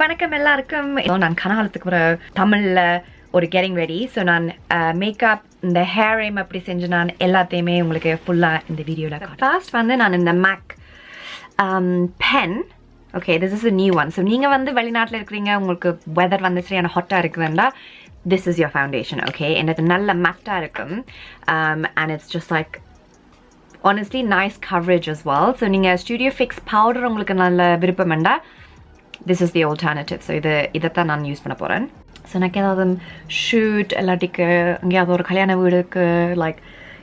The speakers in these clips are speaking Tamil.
வணக்கம் எல்லாருக்கும். நான் கனகாலத்துக்கு ஒரு தமிழ்ல ஒரு கெட்டிங் ரெடி. ஸோ நான் மேக்கப் இந்த ஹேர் எய்ம் அப்படி செஞ்சு நான் எல்லாத்தையுமே உங்களுக்கு ஃபுல்லாக இந்த வீடியோவில் ஃபர்ஸ்ட் வந்து நான் இந்த MAC pen. Okay, this is a new one. So நீங்கள் வந்து வெளிநாட்டில் இருக்கிறீங்க, உங்களுக்கு வெதர் வந்து சரியான ஹாட்டாக இருக்குதுன்னா this is your foundation. Okay, and it's நல்ல matte இருக்கும், and it's just like honestly nice coverage as well. So நீங்க Studio Fix powder உங்களுக்கு நல்ல விருப்பம்ண்டா this is the alternative. So இதைத்தான் நான் யூஸ் பண்ண போகிறேன். ஸோ எனக்கு ஏதாவது ஷூட் எல்லாட்டிக்கு எங்கேயாவது ஒரு கல்யாண வீடுக்கு லைக்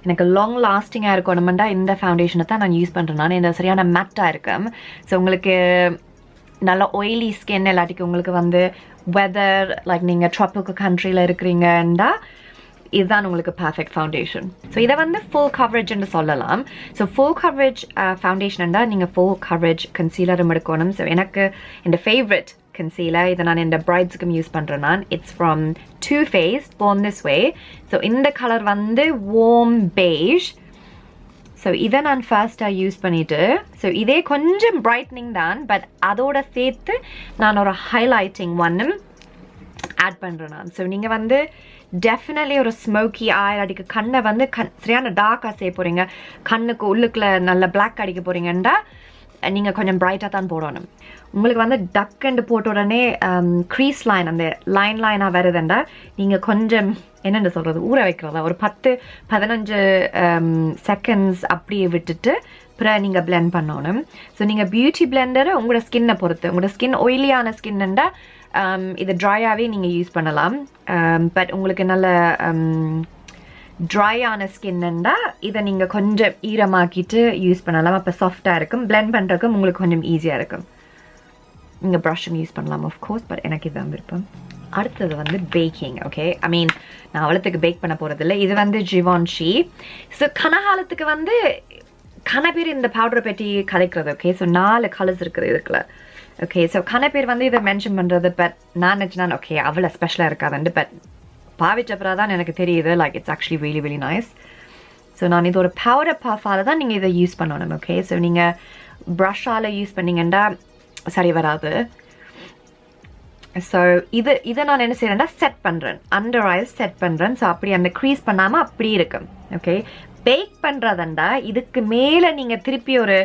எனக்கு லாங் லாஸ்டிங்காக இருக்கணுமெண்டா இந்த ஃபவுண்டேஷனை தான் நான் யூஸ் பண்ணுறேன். நான் இந்த சரியான மேட்டாக இருக்கும். ஸோ உங்களுக்கு நல்ல ஆயிலி ஸ்கின் எல்லாட்டிக்கு உங்களுக்கு வந்து வெதர் லைக் நீங்கள் ட்ராபிக்கல் கண்ட்ரியில் இருக்கிறீங்கன்னா இதுதான் உங்களுக்கு பர்ஃபெக்ட் ஃபவுண்டேஷன். ஸோ இதை வந்து ஃபுல் கவரேஜ்னு சொல்லலாம். ஸோ ஃபுல் கவரேஜ் ஃபவுண்டேஷன்டா நீங்கள் ஃபுல் கவரேஜ் கன்சீலரும் எடுக்கணும். ஸோ எனக்கு இந்த ஃபேவரட் கன்சீலர் இதை நான் இந்த பிரைட்ஸுக்கும் யூஸ் பண்ணுறேன். நான் it's from Too Faced, Born This Way. So இந்த கலர் வந்து warm beige. ஸோ இதை நான் ஃபர்ஸ்ட்டாக யூஸ் பண்ணிவிட்டு, ஸோ இதே கொஞ்சம் பிரைட்னிங் தான், பட் அதோட சேர்த்து நான் ஒரு ஹைலைட்டிங் ஒன்னும் ஆட் பண்ணுறேன் நான். ஸோ நீங்கள் வந்து டெஃபினெட்லி ஒரு ஸ்மோக்கி ஆயில் அடிக்க கண்ணை வந்து சரியான டார்க்காக செய்ய போகிறீங்க, கண்ணுக்கு உள்ளுக்குள்ள நல்ல பிளாக் அடிக்க போகிறீங்கன்னா நீங்கள் கொஞ்சம் பிரைட்டாக தான் போடணும். உங்களுக்கு வந்து டக்குண்டு போட்ட உடனே க்ரீஸ் லைன் அந்த லைனாக வருதுண்டா நீங்கள் கொஞ்சம் என்னென்னு சொல்கிறது ஊற வைக்கிறதா ஒரு 10-15 செகண்ட்ஸ் அப்படியே விட்டுட்டு அப்புறம் நீங்கள் பிளெண்ட் பண்ணணும். ஸோ நீங்கள் பியூட்டி பிளெண்டரை உங்களோட ஸ்கின்னை பொறுத்து, உங்களோட ஸ்கின் ஆயிலியான ஸ்கின்னுண்டா இது ட்ரையாகவே நீங்கள் யூஸ் பண்ணலாம். பட் உங்களுக்கு நல்ல ட்ரையான ஸ்கின்னுண்டா இதை நீங்கள் கொஞ்சம் ஈரமாக்கிட்டு யூஸ் பண்ணலாம். அப்போ சாஃப்டாக இருக்கும், பிளெண்ட் பண்ணுறதுக்கும் உங்களுக்கு கொஞ்சம் ஈஸியாக இருக்கும். நீங்கள் ப்ரஷ்ஷும் யூஸ் பண்ணலாம் ஆஃப்கோர்ஸ், பட் எனக்கு இதுதான் விருப்பம். அடுத்தது வந்து பேக்கிங். ஓகே, ஐ மீன் நான் அவ்வளோத்துக்கு பேக் பண்ண போகிறதில்ல. இது வந்து Givenchy. ஸோ கனகாலத்துக்கு வந்து பேர் இந்த பவுடரை பற்றி கலைக்கிறது. ஓகே, ஸோ 4 கலர்ஸ் இருக்குது இதுக்குள்ள. ஓகே, ஸோ பேர் வந்து இதை மென்ஷன் பண்ணுறது, பட் நான் நினச்சினா ஓகே அவ்வளோ ஸ்பெஷலாக இருக்காதுண்டு, பட் பாவிச்சப்பறம் தான் எனக்கு தெரியுது like it's actually really very nice. So நான் இது ஒரு பவுடர் பஃபால் தான் நீங்கள் இதை யூஸ் பண்ணணும். ஓகே, ஸோ நீங்கள் ப்ரஷ்ஷால் யூஸ் பண்ணிங்கன்னா சரி வராது. ஸோ இதை நான் என்ன செய்கிறேன்னா செட் பண்ணுறேன், அண்டர் ஐஸ் செட் பண்ணுறேன். ஸோ அப்படி அந்த க்ரீஸ் பண்ணாமல் அப்படி இருக்கும். ஓகே, பேக் பண்ணுறதுண்டா இதுக்கு மேலே நீங்கள் திருப்பி ஒரு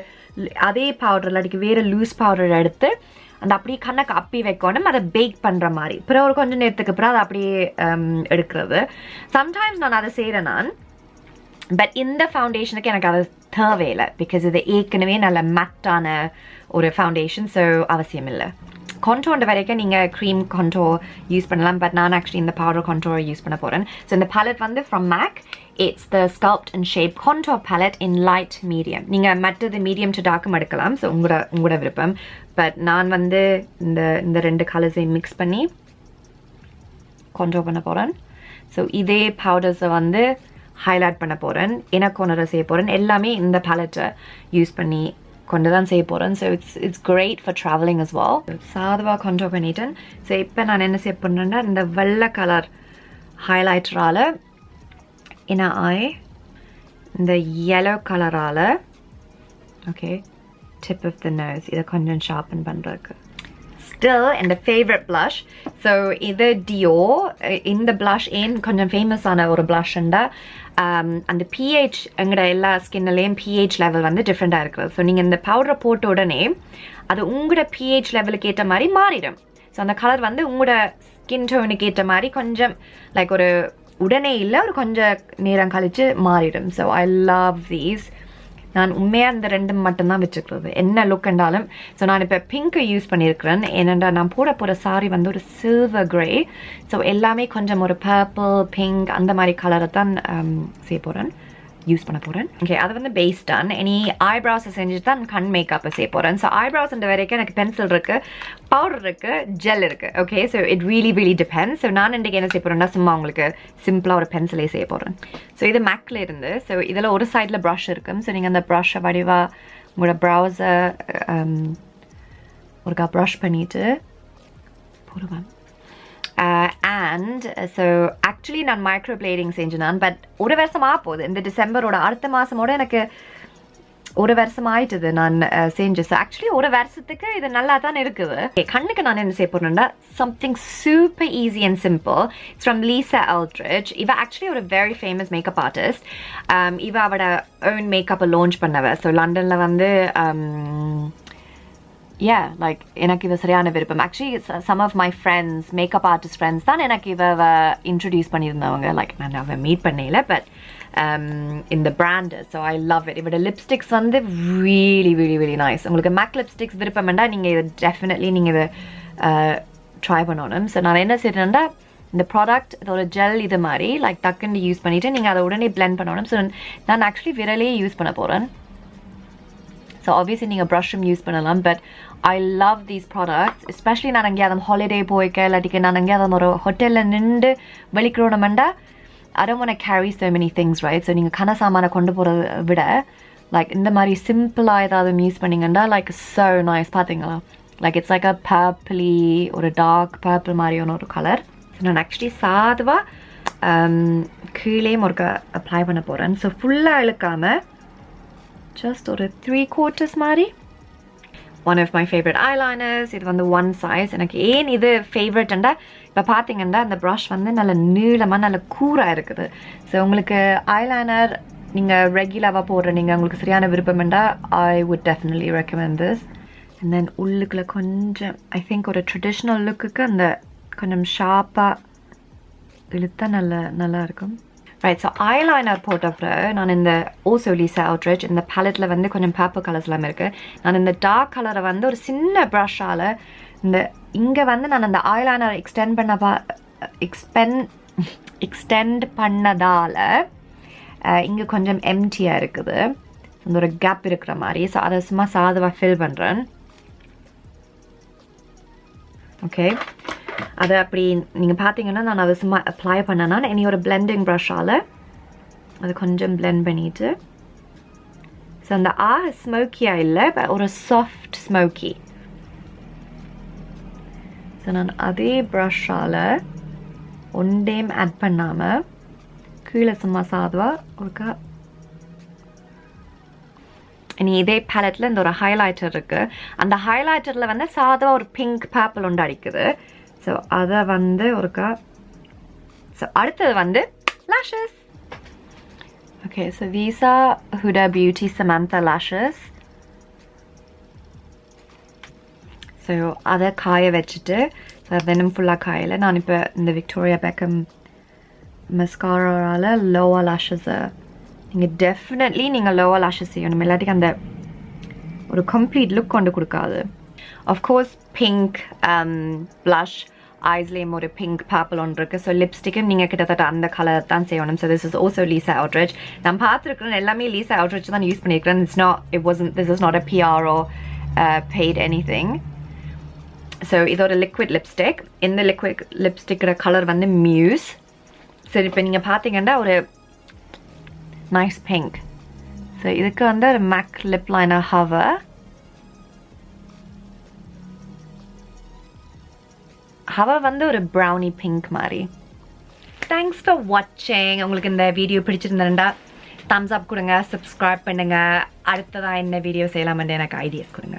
அதே பவுடர் இல்லாட்டிக்கு வேறு லூஸ் பவுடர் எடுத்து அந்த அப்படியே கண்ணுக்கு அப்பி வைக்கணும், அதை பேக் பண்ணுற மாதிரி. அப்புறம் ஒரு கொஞ்சம் நேரத்துக்கு அப்புறம் அதை அப்படியே எடுக்கிறது. சம்டைம்ஸ் நான் அதை செய்கிறேன் நான், பட் இந்த ஃபவுண்டேஷனுக்கு எனக்கு அது தேவையில்லை, பிகாஸ் இது ஏற்கனவே நல்ல மேட்டான ஒரு ஃபவுண்டேஷன். ஸோ அவசியம் இல்லை. கான்டோர் வரைக்கும் நீங்கள் க்ரீம் கான்டோர் யூஸ் பண்ணலாம், பட் நான் ஆக்சுவலி இந்த பவுடர் கான்டோர் யூஸ் பண்ண போகிறேன். ஸோ இந்த பேலட் வந்து from MAC, it's the sculpt and shape contour palette in light medium. நீங்கள் மற்றது மீடியம் டு டார்க்கும் எடுக்கலாம், ஸோ உங்களோட விருப்பம். பட் நான் வந்து இந்த 2 கலர்ஸையும் மிக்ஸ் பண்ணி கான்டோர் பண்ண போகிறேன். ஸோ இதே பவுடர்ஸை வந்து ஹைலைட் பண்ண போகிறேன், எனக்கு ஒன்று செய்ய போகிறேன். எல்லாமே இந்த பேலட்டை யூஸ் பண்ணி கொண்டு தான் செய்ய போகிறேன். So it's great for travelling as well. சாதுவாக கான்டோர் பண்ணிட்டேன். ஸோ இப்போ நான் என்ன செய்ய பண்ணுறேன்னா இந்த வெள்ளை கலர் ஹைலைட்டரால் என்ன இந்த yellow கலரால் okay tip of the nose இதை கொஞ்சம் ஷார்பன் பண்ணுறதுக்கு. ஸ்டில் இந்த ஃபேவரட் ப்ளஷ். ஸோ இது Dior. இந்த ப்ளஷ் ஏன் கொஞ்சம் ஃபேமஸான ஒரு ப்ளஷ்ண்டா அந்த பிஹெச் எங்களோட எல்லா ஸ்கின்னிலையும் பிஹெச் லெவல் வந்து டிஃப்ரெண்ட்டாக இருக்குது. ஸோ நீங்கள் இந்த பவுடரை போட்ட உடனே அது உங்களோட பிஹெச் லெவலுக்கு ஏற்ற மாதிரி மாறிடும். ஸோ அந்த கலர் வந்து உங்களோட ஸ்கின் டோனுக்கு ஏற்ற மாதிரி கொஞ்சம் லைக் ஒரு உடனே இல்லை ஒரு கொஞ்சம் நேரம் கழித்து மாறிடும். So I love these. நான் உண்மையாக இந்த 2 மட்டும்தான் வச்சுக்கிறது என்ன லுக் என்றாலும். ஸோ நான் இப்போ பிங்க்கு யூஸ் பண்ணியிருக்கிறேன், ஏனென்றா நான் போட போகிற சாரி வந்து ஒரு சில்வர் கிரே. ஸோ எல்லாமே கொஞ்சம் ஒரு பர்பிள் பிங்க் அந்த மாதிரி கலரை தான் செய்ய போகிறேன், யூஸ் பண்ண போகிறேன். ஓகே, அது வந்து பேஸ் டன். இனி ஐப்ராஸை செஞ்சுட்டு தான் கண் மேக்கப்பை செய்ய போகிறேன். ஸோ ஐப்ராஸ் வரைக்கும் எனக்கு பென்சில் இருக்குது, பவுடர் இருக்குது, ஜெல் இருக்குது. Okay, so it really depends. So நான் இன்றைக்கி என்ன செய்ய போகிறேன்னா சும்மா உங்களுக்கு சிம்பிளாக ஒரு பென்சிலே செய்ய போகிறேன். ஸோ இது மேக்கில் இருந்து, ஸோ இதில் ஒரு சைடில் ப்ரஷ் இருக்கும். ஸோ நீங்கள் அந்த ப்ரஷ்ஷை வடிவாக உங்களோட ப்ரௌஸை ஒருக்கா ப்ரஷ் பண்ணிவிட்டு போடுவேன். And so actually நான் மைக்ரோப்ளேடிங் செஞ்சேன், பட் ஒரு வருஷமாக போகுது. இந்த டிசம்பரோட அடுத்த மாதமோட எனக்கு ஒரு வருஷம் ஆயிட்டது நான் செஞ்சு. ஸோ ஆக்சுவலி ஒரு வருஷத்துக்கு இது நல்லா தான் இருக்குது. கண்ணுக்கு நான் என்ன செய்ய போறேன்னா something super easy and simple. It's from Lisa Eldridge. இவ ஆக்சுவலி ஒரு வெரி ஃபேமஸ் மேக்கப் ஆர்டிஸ்ட். இவ அவட ஓன் மேக்கப்பை லான்ச் பண்ணவ. ஸோ லண்டனில் வந்து லைக் எனக்கு இவ சரியான விருப்பம். Actually some of my friends makeup artist friends தான் எனக்கு இவ இன்ட்ரடியூஸ் பண்ணியிருந்தவங்க. லைக் நான் அவ மீட் பண்ணல, but in the brand, so I love it. Ivoda lipsticks வந்து really nice. உங்களுக்கு MAC lipsticks விருப்பம்ண்டா நீங்க இத definitely நீங்க இத ட்ரை பண்ணணும். ஸோ நான் என்ன செய்றேன்னா இந்த ப்ராடக்ட் இதோட ஜெல் இது மாதிரி லைக் டக்குன்னு யூஸ் பண்ணிட்டு நீங்க அதை உடனே பிளெண்ட் பண்ணணும். ஸோ நான் ஆக்சுவலி விரலே யூஸ் பண்ண போறேன். ஸோ ஆப்வியஸ்லி நீங்கள் ப்ரஷ்ஷும் யூஸ் பண்ணலாம், but I love these products. Especially நான் எங்கேயாவது ஹாலிடே போய்க்க இல்லாட்டிக்கு நான் எங்கேயாவது ஒரு ஹோட்டலில் நின்று வெளிக்கிறோணுமெண்டா I don't want to carry so many things, right? So நீங்க கன சாமான கொண்டு போறத விட like இந்த மாதிரி சிம்பிளா ஏதாவது யூஸ் பண்ணீங்கன்னா like so nice. பாத்தீங்களா, like it's like a purpley ஒரு dark purple மாதிரியான ஒரு கலர். நான் ஆக்சுவலி சாதுவா கீழே முறுக்க அப்ளை பண்ண போறேன். ஸோ ஃபுல்லா இழுக்காம ஜஸ்ட் ஒரு 3/4 மாதிரி. One of my favorite eyeliners. இது வந்து one size. எனக்கு ஏன் இது ஃபேவரட்ண்டா இப்போ பார்த்தீங்கன்னா அந்த ப்ரஷ் வந்து நல்ல நீளமாக நல்ல கூராக இருக்குது. ஸோ உங்களுக்கு ஐலைனர் நீங்கள் ரெகுலராக போடுற நீங்கள் உங்களுக்கு சரியான விருப்பம்ண்டா I would definitely recommend this. And then உள்ளுக்குள்ள கொஞ்சம் I think ஒரு ட்ரெடிஷ்னல் லுக்குக்கு அந்த கொஞ்சம் ஷார்ப்பாக இழுத்தா நல்லா இருக்கும். ரைட். ஸோ ஐலைனர் போட்டப்பறம் நான் இந்த also Lisa Eldridge இந்த பேலட்டில் வந்து கொஞ்சம் பேப்பர் கலர்ஸ் எல்லாமே இருக்குது. நான் இந்த டார்க் கலரை வந்து ஒரு சின்ன ப்ரஷ்ஷால் இந்த இங்கே வந்து நான் அந்த ஐலைனர் எக்ஸ்டெண்ட் பண்ணதால் இங்கே கொஞ்சம் எம்டியாக இருக்குது, அந்த ஒரு கேப் இருக்கிற மாதிரி. ஸோ அதை சும்மா சாதுவாக ஃபில் பண்ணுறேன். ஓகே, அதை அப்படி நீங்கள் பார்த்தீங்கன்னா நான் அதை சும்மா அப்ளை பண்ணேன்னா இனி ஒரு பிளெண்டிங் ப்ரஷ்ஷால் அதை கொஞ்சம் பிளெண்ட் பண்ணிவிட்டு ஸோ அந்த ஸ்மோக்கியாக இல்லை, ஒரு சாஃப்ட் ஸ்மோக்கி. ஸோ நான் அதே ப்ரஷ்ஷால் ஒன்றையும் ஆட் பண்ணாமல் கீழே சும்மா சாதுவாக ஒருக்கா இனி இதே பேலட்டில் இந்த ஒரு ஹைலைட்டர் இருக்குது. அந்த ஹைலைட்டரில் வந்து சாதுவாக ஒரு பிங்க் பேப்பிள் ஒன்று அடிக்குது. ஸோ அதை வந்து ஒருக்கா. ஸோ அடுத்தது வந்து lashes. Okay, so these are Huda Beauty Samantha lashes. So அதை காய வச்சுட்டு வெனும் ஃபுல்லாக காயலை. நான் இப்போ இந்த விக்டோரியா பெக்கம் மஸ்காராவில் லோவர் lashes நீங்கள் டெஃபினெட்லி நீங்கள் லோவர் lashes செய்யணும், இல்லாட்டிக்கு அந்த ஒரு கம்ப்ளீட் லுக் கொண்டு கொடுக்காது. ஆஃப்கோர்ஸ் பிங்க் ப்ளஷ் ஐஸ்லேயும் ஒரு பிங்க் பர்பிள் ஒன்று இருக்குது. ஸோ லிப்ஸ்டிக்கும் நீங்கள் கிட்டத்தட்ட அந்த கலர் தான் செய்யணும். So this is also Lisa Eldridge. நான் பார்த்துருக்கிறேன் எல்லாமே Lisa Eldridge தான் யூஸ் பண்ணியிருக்கிறேன். This is not a PR or paid anything. So இதோட லிக்விட் லிப்ஸ்டிக். இந்த லிக்விட் லிப்ஸ்டிக்கோட கலர் வந்து Muse. சரி, இப்போ நீங்கள் பார்த்தீங்கன்னா ஒரு நைஸ் பிங்க். ஸோ இதுக்கு வந்து ஒரு MAC லிப் லைனர் ஹவர் வந்து ஒரு ப்ரௌனி பிங்க் மாதிரி. தேங்க்ஸ் ஃபார் வாட்சிங். உங்களுக்கு இந்த வீடியோ பிடிச்சிருந்தா தம்ஸ் அப் கொடுங்க, சப்ஸ்கிரைப் பண்ணுங்கள். அடுத்ததாக என்ன வீடியோ செய்யலாம்னு எனக்கு ஐடியாஸ் கொடுங்க.